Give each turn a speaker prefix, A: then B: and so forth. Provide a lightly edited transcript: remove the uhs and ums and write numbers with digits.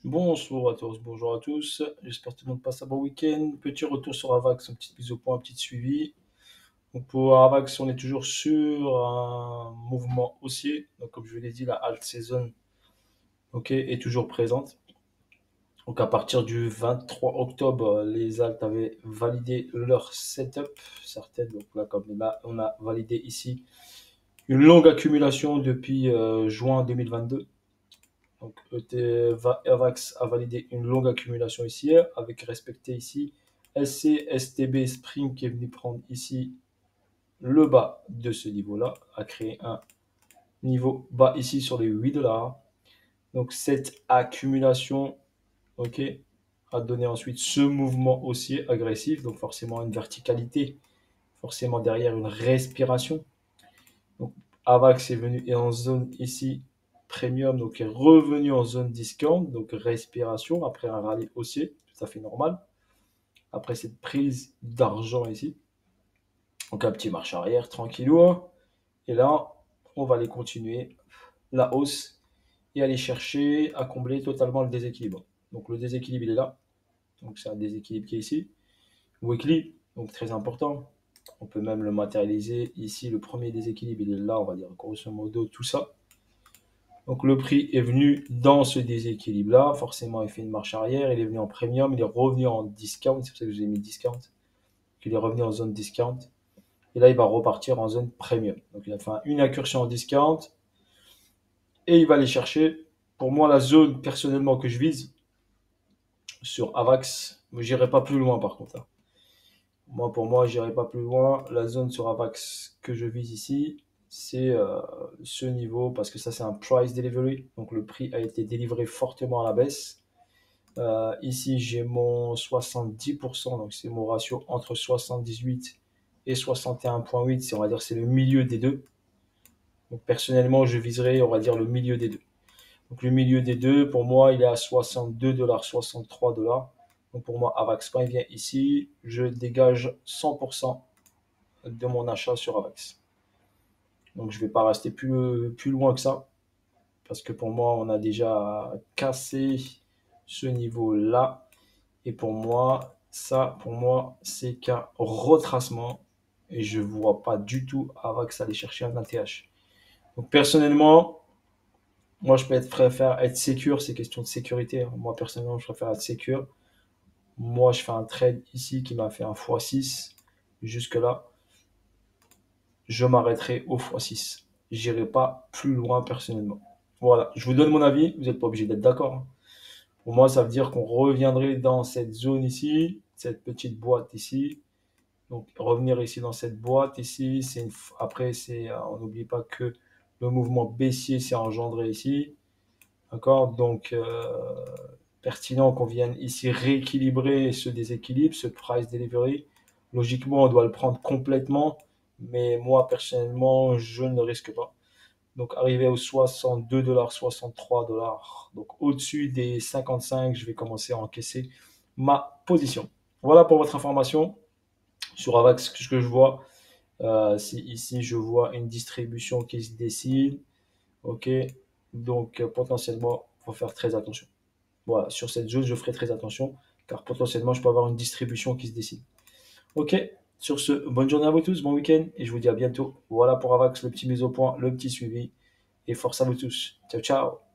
A: Bonjour à tous, bonjour à tous. J'espère que tout le monde passe un bon week-end. Petit retour sur Avax, un petit mise au point, un petit suivi. Donc pour Avax, on est toujours sur un mouvement haussier. Donc comme je vous l'ai dit, la alt saison, ok, est toujours présente. Donc à partir du 23 octobre, les alts avaient validé leur setup. Certaines, donc là comme là, on a validé ici une longue accumulation depuis juin 2022. Donc Avax a validé une longue accumulation ici, avec respecté ici SC, STB, Spring qui est venu prendre ici le bas de ce niveau-là, a créé un niveau bas ici sur les 8 dollars. Donc cette accumulation, ok, a donné ensuite ce mouvement haussier agressif, donc forcément une verticalité, forcément derrière une respiration. Donc Avax est venu et en zone ici premium, donc est revenu en zone discount, donc respiration après un rallye haussier, tout à fait normal. Après cette prise d'argent ici, donc un petit marche arrière tranquillou, hein. Et là, on va aller continuer la hausse et aller chercher à combler totalement le déséquilibre. Donc le déséquilibre il est là, donc c'est un déséquilibre qui est ici. Weekly, donc très important. On peut même le matérialiser ici. Le premier déséquilibre il est là, on va dire grosso modo tout ça. Donc le prix est venu dans ce déséquilibre-là. Forcément, il fait une marche arrière. Il est venu en premium. Il est revenu en discount. C'est pour ça que j'ai mis discount. Il est revenu en zone discount. Et là, il va repartir en zone premium. Donc il a fait une incursion en discount. Et il va aller chercher, pour moi, la zone personnellement que je vise sur Avax. Je n'irai pas plus loin par contre, hein. Pour moi, je n'irai pas plus loin. La zone sur Avax que je vise ici, c'est ce niveau parce que ça, c'est un price delivery. Donc le prix a été délivré fortement à la baisse. Ici, j'ai mon 70%, donc c'est mon ratio entre 78 et 61,8. On va dire c'est le milieu des deux. Donc personnellement, je viserai, on va dire, le milieu des deux. Donc le milieu des deux, pour moi, il est à 62 dollars, 63 dollars. Donc pour moi, Avax, quand il vient ici, je dégage 100% de mon achat sur Avax. Donc je ne vais pas rester plus loin que ça. Parce que pour moi, on a déjà cassé ce niveau-là. Et pour moi, c'est qu'un retracement. Et je ne vois pas du tout Avax aller chercher un ATH. Donc personnellement, moi je préfère être sécure, c'est question de sécurité, hein. Moi personnellement, je préfère être sécure. Moi, je fais un trade ici qui m'a fait un x6 jusque-là. Je m'arrêterai au x6. J'irai pas plus loin personnellement. Voilà, je vous donne mon avis, vous n'êtes pas obligé d'être d'accord, hein. Pour moi, ça veut dire qu'on reviendrait dans cette zone ici, cette petite boîte ici. Donc revenir ici dans cette boîte ici, après on n'oublie pas que le mouvement baissier s'est engendré ici. D'accord? Donc pertinent qu'on vienne ici rééquilibrer ce déséquilibre, ce price delivery. Logiquement, on doit le prendre complètement, mais moi personnellement, je ne risque pas. Donc arrivé aux 62 dollars, 63 dollars, donc au-dessus des 55, je vais commencer à encaisser ma position. Voilà pour votre information sur Avax, ce que je vois. Si ici je vois une distribution qui se dessine, ok, donc potentiellement, il faut faire très attention. Voilà, sur cette zone, je ferai très attention, car potentiellement, je peux avoir une distribution qui se dessine. Ok, sur ce, bonne journée à vous tous, bon week-end, et je vous dis à bientôt. Voilà pour Avax, le petit mise au point, le petit suivi, et force à vous tous. Ciao, ciao.